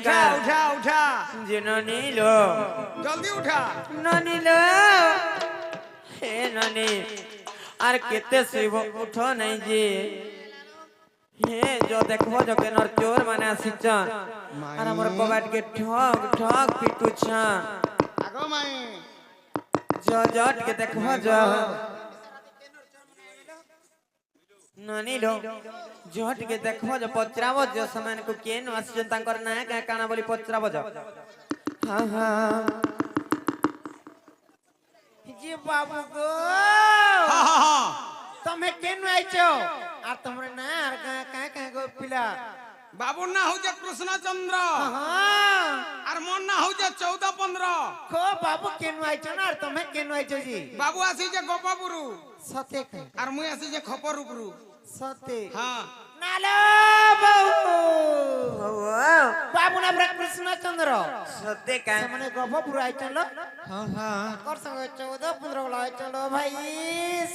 उठा उठा उठा जे ननी लो जल्दी उठा ननी लो हे ननी आर केते शिव उठो नहीं जी हे जो देखबो जो केनर चोर माने आसिचन आर हमर कबाट के ठग ठग पिटुछा आगो माई जो जट के देखबो जो ननी लो जट के देखबो जो पचराबो जो समान को केन आसिचन तांकर ना का काना बोली पचराबो जो हां हां जी बाबू गो हां हां हां तमे केन आइचो आ तमरे ना आर का का गो पिला बाबू ना हो जे कृष्ण चंद्र हां आर मन ना हो जे 14 15 खो बाबू केन आइचो ना आर तमे केन आइचो जी बाबू आसी जे गोपापुरु सते का आर मुई आसी जे खपरुपुरु सते हां नालो बाबू बाबू ना कृष्ण चंद्र सते का माने गोपापुर आइचन लो हां हां कर संग 14 15 गला आइचन लो भाई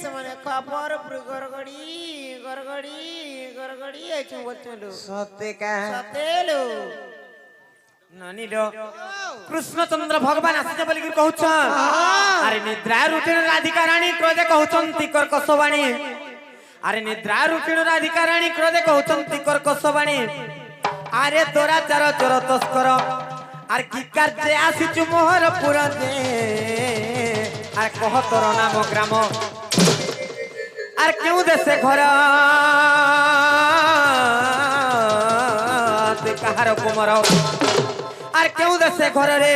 से माने खपरुपुर गरगड़ी गरगड़ी गरगड़ी आइचन बोलचन लो सते का सते लो नानी लो कृष्णचंद्र भगवान आसी बोली कहउछन अरे निद्रा रुटिन राधिका रानी क्रोधे कहउछन तिकर कसवाणी अरे निद्रा रुटिन राधिका रानी क्रोधे कहउछन तिकर कसवाणी अरे तोरा चार चोर तस्कर आर की कार्य आसीचु मोहर पुरा दे आर कह तोर नाम ग्राम आर केउ देशे घर ते कहार कुमार आर केउ देशे घर रे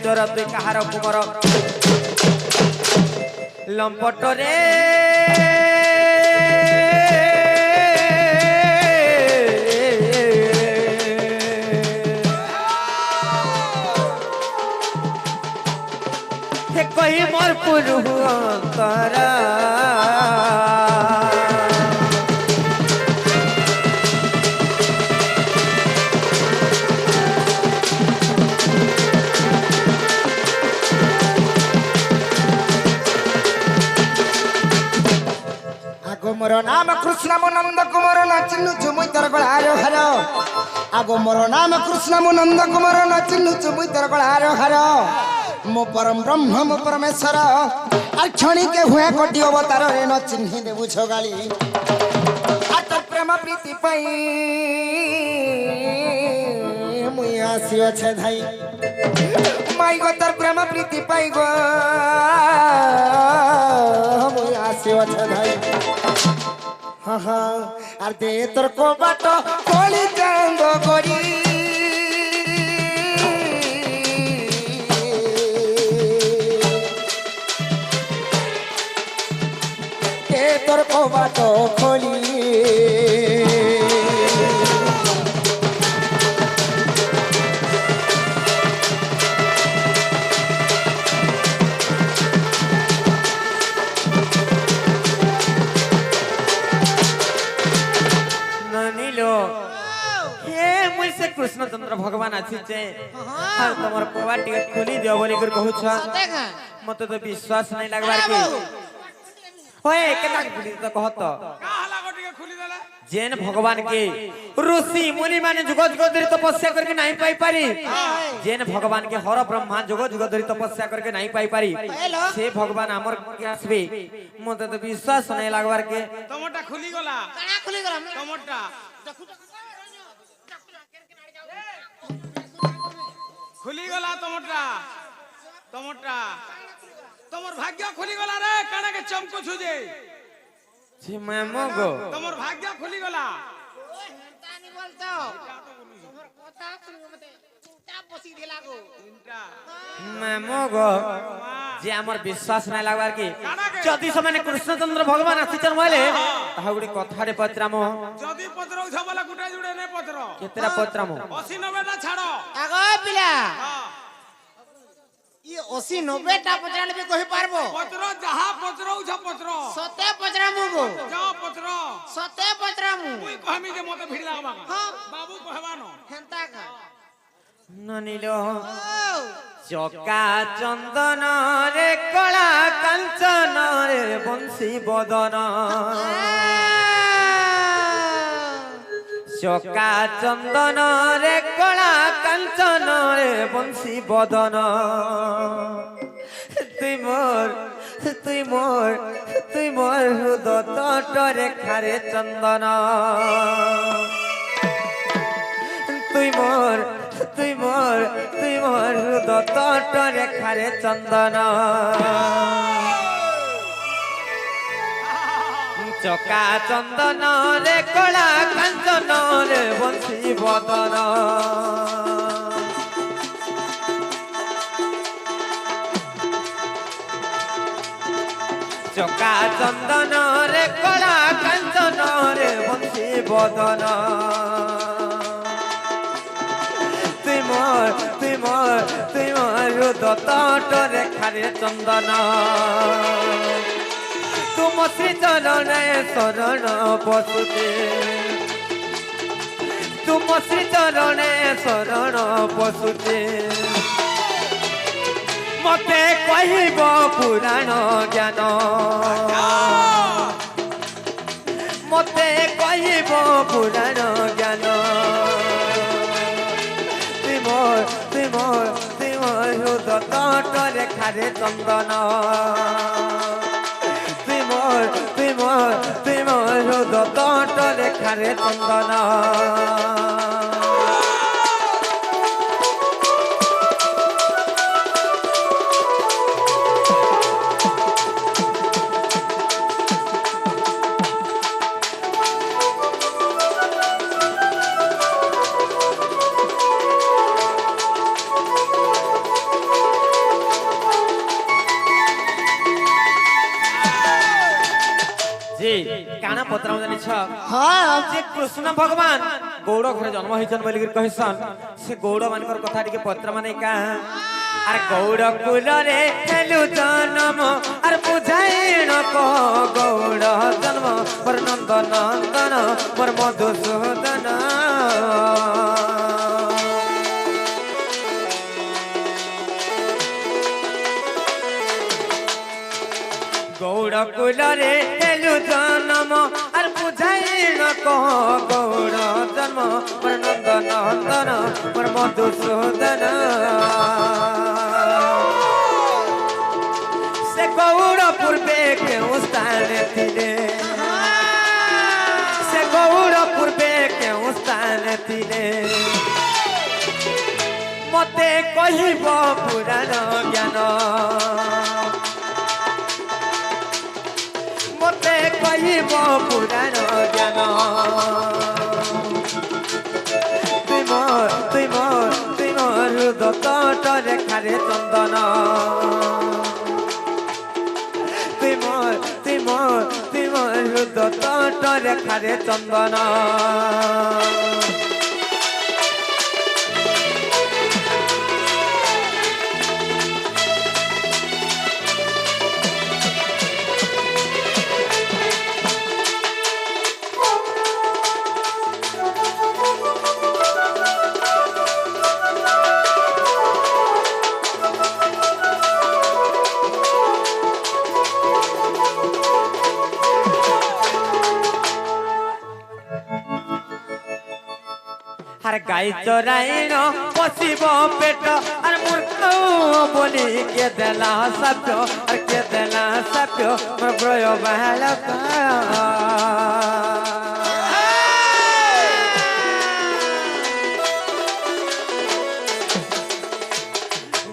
चोर ते कहार कुमार लंपट रे कही मोर पुरुहर आगो मोर नाम कृष्ण नंद कुमार नाचिनु चुमुई तर गळारो हरो आगो मोर नाम कृष्ण नंद कुमार नाचिनु चुमुई तर गळारो हरो मो परम ब्रह्म मो परमेश्वर अक्षणी के हुए कोटि अवतार रे न चिन्हि देबु छगाली आत प्रेम प्रीति पई मुई आसियो छे धाई माई गो तर प्रेम प्रीति पई गो मुई आसियो छे धाई हा हा आर दे तोर को बाटो कोली जांगो गोरी तोर को बाटो खोली नानी लो हे मुझसे कृष्णचंद्र भगवान आछि जे हां तमर कोवाटी खोली दियो बोली कर कहउछ मते तो विश्वास नहीं लागबार के होए केना खुली तो कहत का हला गोटी खुली देला जैन भगवान के ऋषि मुनि माने जुग जुग धरि तपस्या करके नहीं पाई पारी जैन भगवान के हर ब्रह्मा जुग जुग धरि तपस्या करके नहीं पाई पारी से भगवान हमर के आसबे मते तो विश्वास नहीं लागबार के टमाटा खुली गला काना खुली गला टमाटा खुली गला टमाटा टमाटा तमर भाग्य खुली गला रे काना के चमको छुजे छी मैं मगो तमर भाग्य खुली गला तानी बोलतो तोहर কথা শুনি মতে চিন্তা বসি দিলা গো चिंता मैं मगो जे हमर विश्वास नहीं लागबार के जदि समान कृष्णचंद्र भगवान आसीचन बोले ताहुडी कथारे पचरामो जदी पत्रौ छबला गुटा जुडे ने पत्र केतेरा पचरामो 80 90 टा छाड़ो আগো পিলা हां ই 80 90 টা পচরালে বি কহি পারবো पत्र जहां पत्रौ छ पत्र সতে পচরামু গো जा पत्र সতে পচরামু कोई कहमी जे मते भिड़ लागबा हां बाबू कहबानो হেনতা কা ननीलो ও चका चंदन रे कला कांचन रे बंसी बदन চকা চন্দন রে কলা কাঞ্চন রে বংশী বদন তুই মোর তুই মোর তুই মোর হৃদয় তটরে খারে চন্দন তুই মোর তুই মোর তুই মোর হৃদয় তটরে খারে চন্দন চকা চন্দন রে কলা কাঞ্চন রে বংশী বদন চকা চন্দন রে কলা কাঞ্চন রে বংশী বদন তুই মোর তুই মোর তুই মোর হৃদয় তটরে খারে চন্দন তুম শ্রী চরণে শরণ পশুতে তুম শ্রী চরণে শরণ পশুতে মতে কহিব পুরাণ জ্ঞান মতে কহিব পুরাণ জ্ঞান তুই মোর তুই মোর তুই মোর হৃদয় তটরে খারে চন্দন তুই মোর তুই মোর তুই মোর হৃদয় তটরে খারে চন্দন কাଣା ପତ୍ର ଜାଣିଛ ହଁ ଯେ କୃଷ୍ଣ ଭଗବାନ ଗୌଡ଼ ଘରେ ଜନ୍ମ ହେଇଛନ୍ ବୋଲିକିରି କହିସନ୍ ସେ ଗୌଡ଼ ମାନଙ୍କର କଥା ଟିକେ ପତ୍ର ମାନେ କା ଆରେ ଗୌଡ଼ କୁଲରେ ହେଲୁ ଜନ୍ମ ଆରେ ବୁଝାଇଣ କହ ଗୌଡ଼ ଜନ୍ମ ମୋର ନନ୍ଦ ନନ୍ଦନ ମୋର ମଧୁସୂଦନ গৌড় কুলরে এলু জন্ম আর বুঝাইল কহ গৌড় জন্ম মোর নন্দ নন্দন মোর মধুসূদন সে গৌড় পূর্বে কেউ স্থানে থিলে সে গৌড় পূর্বে কেউ স্থানে থিলে মতে কহিব পুরাণ জ্ঞান মতে কহিব পুরাণ জ্ঞান তুই মোর তুই মোর তুই মোর হৃদয় তটরে খারে চন্দন তুই মোর তুই মোর তুই মোর হৃদয় তটরে খারে চন্দন আর গাই চরাইন পশিব পেট আর মূর্খ বলি কে দেলা সাপ্য আর কে দেলা সাপ্য মোর ব্রয় বালক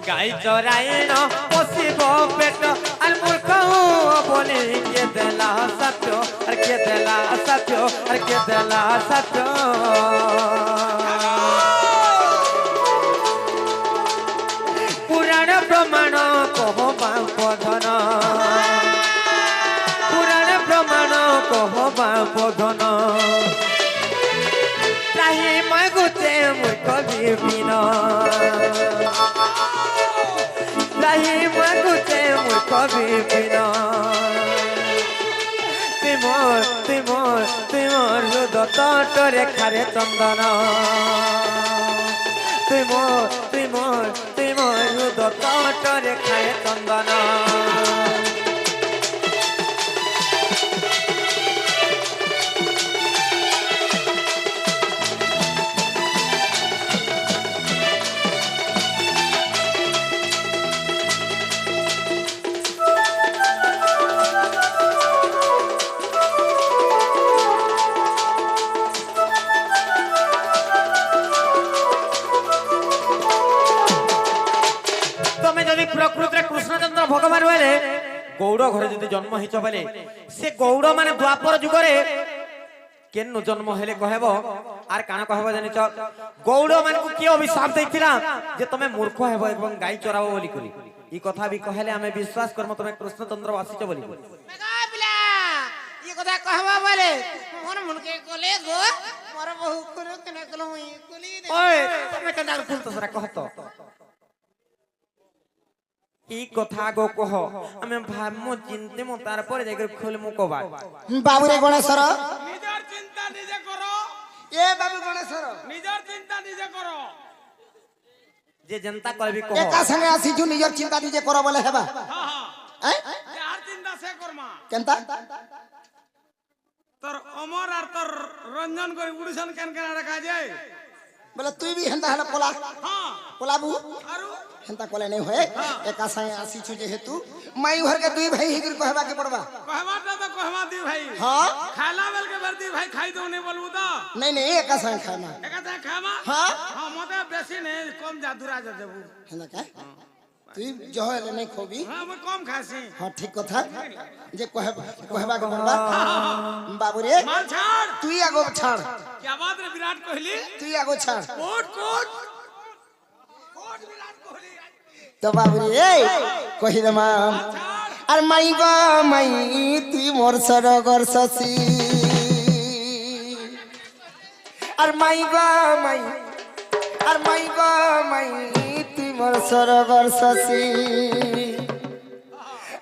গাই চরাইন পশিব পেট আর মূর্খ বলি কে দেলা সাপ্য আর কে দেলা সাপ্য আর কে দেলা সাপ্য পুরাণ প্রমাণ কহ বাপধন পুরাণ প্রমাণ কহ বাপধন তাহি মাগুতে মূর্খ বিপিন তাহি মাগুতে মূর্খ বিপিন তুই মোর তুই মোর তুই মোর হৃদয় তটরে খারে চন্দন তুই মোর তুই মোর তুই মোর হৃদয় তটরে খারে চন্দন ভগবান বলে গৌড় ঘরে যদি জন্ম হইছ বলে সে গৌড় মানে দ্বাপর যুগরে কেন জন্ম হেলে কহেব আর কানা কহেব জানিছ গৌড় মানকু কি অভিশাপ দেইছিলা যে তুমি মূর্খ হেব এবং গাই চরাব বলি করি এই কথা বি কহেলে আমি বিশ্বাস করব তুমি কৃষ্ণচন্দ্র আসিছ বলি মেঘা পিলা এই কথা কহবা বলে মন মনকে কলে গো মোর বহু করে কেনে কলো মুই কলি দে ওই তুমি কেন ফুল তো সরা কহত এই কথা গো কহ আমি ভাবমু চিন্তে মু তারপরে যাই খুলমু কবা বাবুরে গণেশ্বর নিজের চিন্তা নিজে করো এ বাবু গণেশ্বর নিজের চিন্তা নিজে করো যে জনতা করবি কহ একা সঙ্গে আসিছু নিজের চিন্তা নিজে কর বলে হেবা হ্যাঁ হ্যাঁ যার চিন্তা সে করমা কেনতা তোর অমর আর তোর রঞ্জন করে উড়িশন কেন কেন রাখা যায় বলে তুই বি হেন্তা হলে পলা হ্যাঁ পলাবু আরু হেন্তা কলে নাই হয়ে একা সঙ্গে আসিছু যেহেতু মাই ঘর के দুই ভাই হিগির কহবা के पड़बा कहवाटा तो कहवा दी भाई हां खाला बेल के बरदी भाई खाई दो नहीं बोलबू तो नहीं नहीं एका संगे खाना एकाता खामा हां हां मते बेसी नहीं कम जादुरा जा देबू हेना का তুই জহলে নাই খবি हां मैं कम खासी हां ठीक কথা যে কহবা के पड़बा बाबू रे मार छाड़ তুই আগো ছাড় क्या बात रे विराट कोहली তুই আগো ছাড় कोट कोट कोट विराट कोहली তো বাবু রে কহি দমাম আর মাই গো মাই তুই মোর সরগর শশী আর মাই গো মাই আর মাই গো মাই তুই মোর সরগর শশী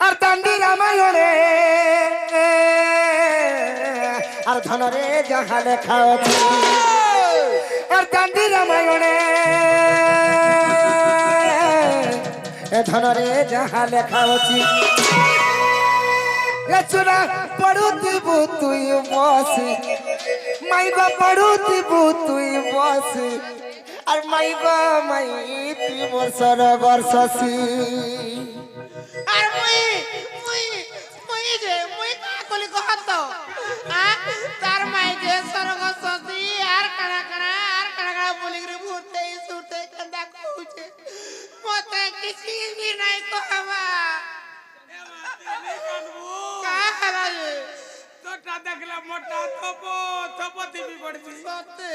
আর দান্ডি রামায়ণে আর ধনরে যাহা লেখা আছে আর দান্ডি রামায়ণে ধনরে যাহা লেখা আছে চূড়া পড়ুতিবু তুই বসি মাই গো পড়ুতিবু তুই বসি আর মাই গো মাই তুই মোর সরগর শশী আর মুই কা কলি কহত তার মাই যে সরগ সতি আর কানা বলি রে ভূতে সুতে কান্দা কହୁছে মতে কিছু भी नहीं कहबा का हला ये तोटा देखला मोटा थोपो टीवी पड़ती सते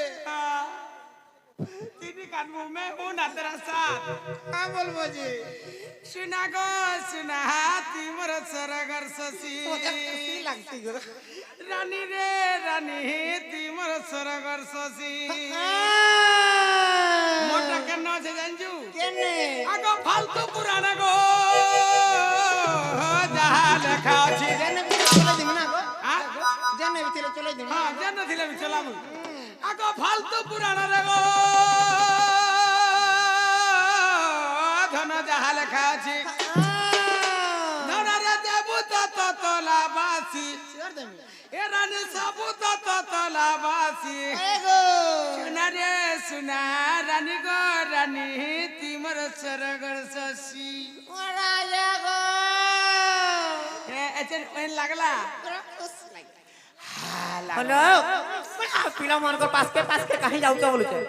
तीनी कानमु में हूं ना तेरा साथ का बोलबो जी सुना गो सुना हाथी मोर सरगर शशि मजा खुशी लगती गो रानी रे रानी ती मोर सरगर शशि मोटा केन छे जानजू केने आगो फालतू पुराना गो जहा लेखा अछि जेने भी चले दिन ना गो हां जेने भी चले दिन हां जेने थिले भी चलामु आगो फालतू पुराना रे गो धन जहा लेखा अछि धन रे देबू तो तोलाबासी छोड़ दे ए रानी सबू तो तोलाबासी एगो सुना रे सुना रानी गो रानी तिमर सरगर शशि ओरा लगो ए एचन ओन लागला खुश लगे हेलो पिला मन को पास के कहीं जाऊ तो बोलुचे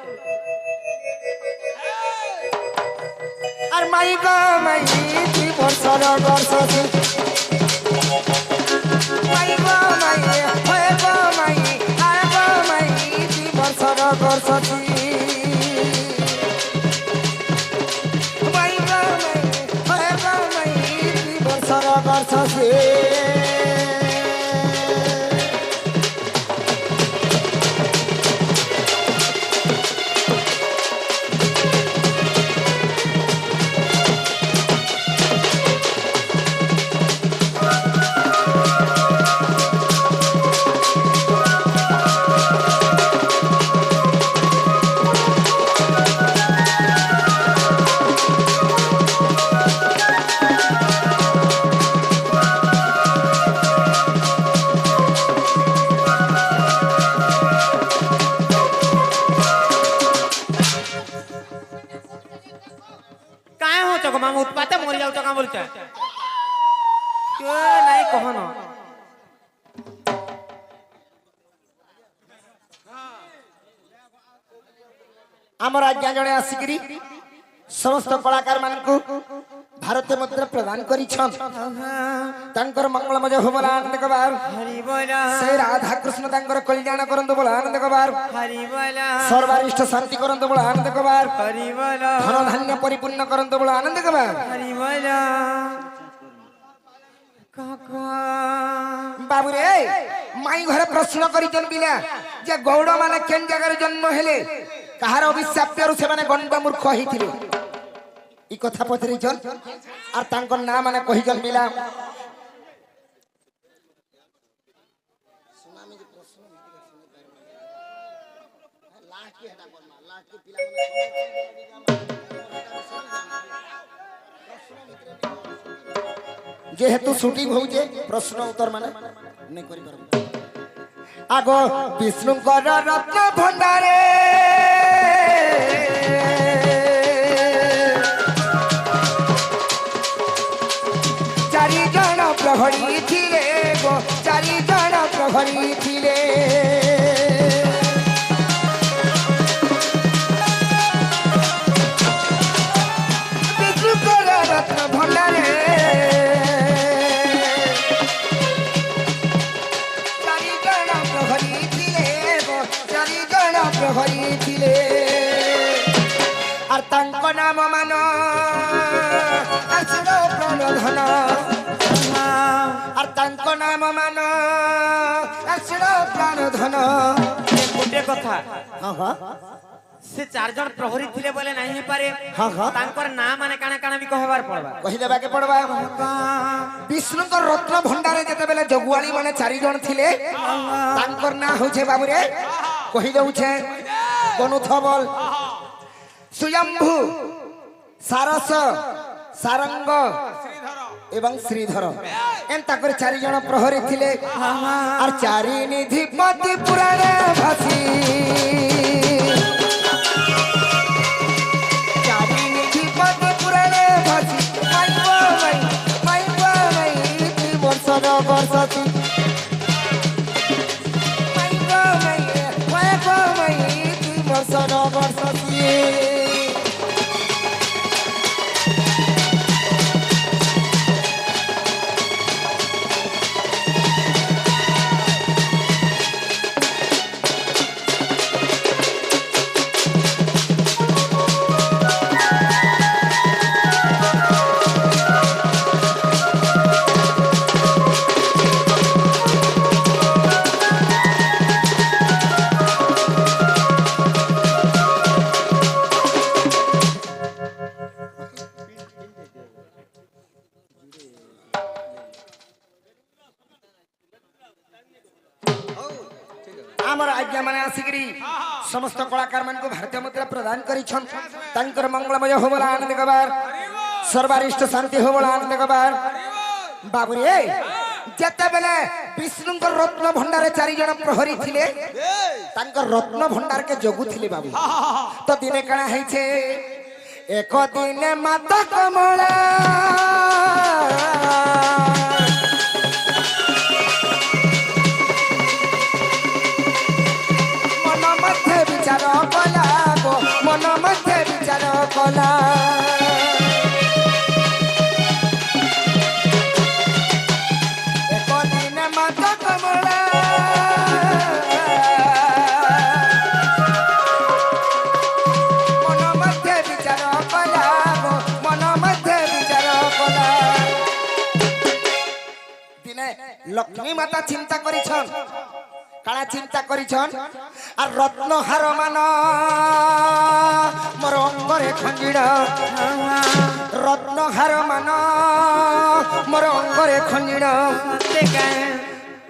আর মাই গো মাই তুই মোর সরগর শশী মাই গো মাই হয়ে গো মাই আর গো মাই তুই মোর সরগর শশী মাই গো মাই হয়ে গো মাই তুই মোর সরগর শশী काहे हो चको माम उत्पाते मरि जाऊ चका बोलचे के नाही कहन আমার আজ্ঞা জনে আসিকি সমস্ত কলাকার মানকু ଭାରତ ମୁଦ୍ରା ପ୍ରଦାନ କରିଛନ୍ ତାଙ୍କର ମଙ୍ଗଳମୟ ହୋ ବୋଲା ଆନନ୍ଦ କବାର হরি বল ସେ ରାଧା କୃଷ୍ଣ ତାଙ୍କର କଲ୍ୟାଣ କରନ୍ତୁ ବୋଲା ଆନନ୍ଦ କବାର হরি বল ସର୍ବାରିଷ୍ଟ ଶାନ୍ତି କରନ୍ତୁ ବୋଲା ଆନନ୍ଦ କବାର হরি বল ଧନ ଧାନ୍ୟ ପରିପୂର୍ଣ୍ଣ କରନ୍ତୁ ବୋଲା ଆନନ୍ଦ କବାର হরি বল কাকা ବାବୁରେ ମାଇ ଘରେ ପ୍ରଶ୍ନ କରିଛନ୍ ପିଲା ଯେ ଗୌଡ଼ ମାନେ କେନ୍ ଜାଗାରେ ଜନ୍ମ ହେଲେ କାହାର ଅଭିଶାପ୍ୟରୁ ସେମାନେ ଗଣ୍ଡ ମୂର୍ଖ ହେଇଥିଲେ ଇ କଥା ପଚାରିଛନ୍ আর ତାଙ୍କ ନାଁ ମାନେ କହିଛନ୍ ପିଲା যেহেতু শুটিং হচ্ছে প্রশ্ন উত্তর মানে নেই করি পারব আগ বিষ্ণুঙ্কর রত্ন ভণ্ডারে চারি জন প্রহরী ছিলে গো চারি জন প্রহরী ছিলে বিষ্ণুঙ্কর রত্ন ভণ্ডারে হইছিলে আর তাঙ্ক নাম মান আসুর প্রণধন আর তাঙ্ক নাম মান আসুর প্রাণধন গোটে কথা হ্যাঁ হ্যাঁ সে চারজন প্রহরী থিলে বলে নাই হে পারে হ্যাঁ হ্যাঁ তাঙ্কর না মানে কানা কানা বি কহবার পড়বা কহিদেবাকে পড়বা বিষ্ণুঙ্কর রত্ন ভণ্ডারে যেতেবেলে জগুয়ালি মানে চারিজন থিলে তাঙ্কর না হচ্ছে বাবুরে কহি দউছে গনুথবল সুয়ম্ভু সারস সারঙ্গ এবং শ্রীধর এন্তা করে চারিজন প্রহরী থিলে আর চারি নিধিপতি পুরাণে ভাসি চারি নিধিপতি পুরাণে ভাসি মাইবা মাই বর্ষর বর্ষতি মাইবা মাই বর্ষর বর্ষতি আমার আজ্ঞা মানে আসিকি সমস্ত কলাকার মানুষ ভারতীয় মুদ্রা প্রদান করেছেন তাঙ্কর মঙ্গলময় হবলা আনন্দ কবার সর্বারিষ্ট শান্তি হবলা আনন্দ কবার বাবুরে যেতেবেলে বিষ্ণুঙ্কর রত্ন ভণ্ডারে চারিজন প্রহরী থিলে তাঙ্কর রত্ন ভণ্ডারকে জগুথিলে বাবু তো দিনে কাଣା হইছে এক দিনে মাতা কমলা বিচার কলা গো মন মধ্যে বিচার কলা একদিনে মাতা কমলা মন মধ্যে বিচার কলা গো মন মধ্যে বিচার কলা দিনে লক্ষ্মী মাতা চিন্তা করেছেন কারা চিন্তা করিছন আর রত্নহার মান মোর অঙ্গরে খঞ্জিড় রত্নহার মান মোর অঙ্গরে খঞ্জিড়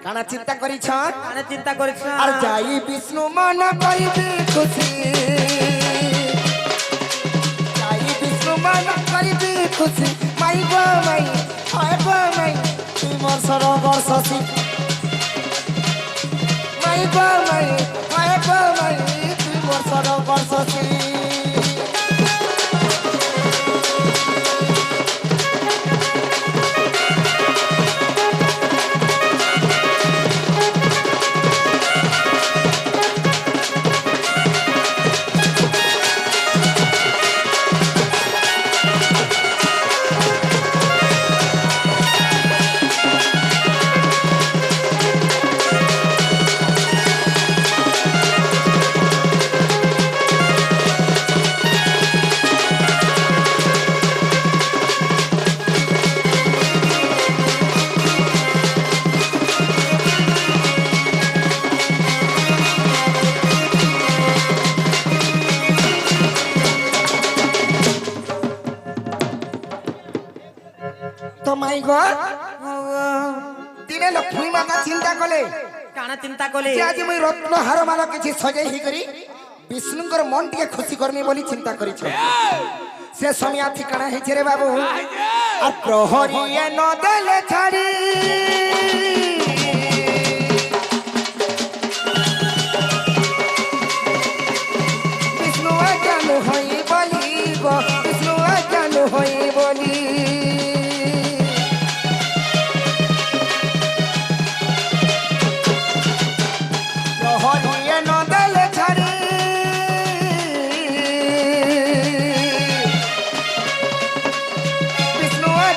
কানা চিন্তা করিছন কানা চিন্তা করিছ আর যাই বিষ্ণু মন করিবি খুশি যাই বিষ্ণু মন করিবি খুশি মাই গো মাই হয় গো মাই তুই মোর সরোবর শশী মাইবা মাই তুই মোর সরোবর শশী পাই গো দিনে লক্ষ্মী মাতা চিন্তা কলে কাଣା চিন্তা কলে যে আজি মুই রত্ন ହାର ମାନ କିଛି ସଜେଇ ହେଇକରି ବିଷ୍ଣୁଙ୍କର ମନ ଟିକେ ଖୁସି କରମି ବୋଲି ଚିନ୍ତା କରିଛ ସେ ସମୟା ଠିକଣା ହେଇଛେ ରେ ବାବୁ আর প্রহরিয়ে ন দেলে ছাড়ি বিষ্ণু জানু হই বলি গো বিষ্ণু জানু হই বলি প্রহরিয়ে ন দেলে ছাড়ি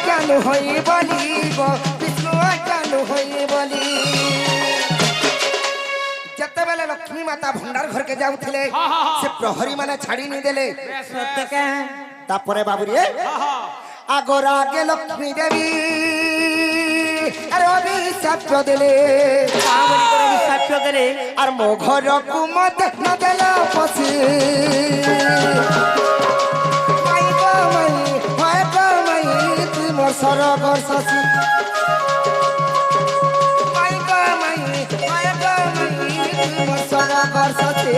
জানু হই বলি গো বিষ্ণু জানু হই বলি যেতেবেলে লক্ষ্মী মাতা ভণ্ডার ঘরকে যাউଥିଲେ সে প্রহরী মানে ছাড়ি নি দেলে সত্য কে তারপরে বাবুরে আগর আগে লক্ষ্মী দেবী আরে অভিশাপ দেলে কাবলি করে সাক্ষ্য দেলে আর মো ঘরকু মত ন দেল পশি মাই গো মাই হয় গো মাই তুই মোর সরগর শশী মাই গো মাই হয় গো মাই তুই মোর সরগর শশী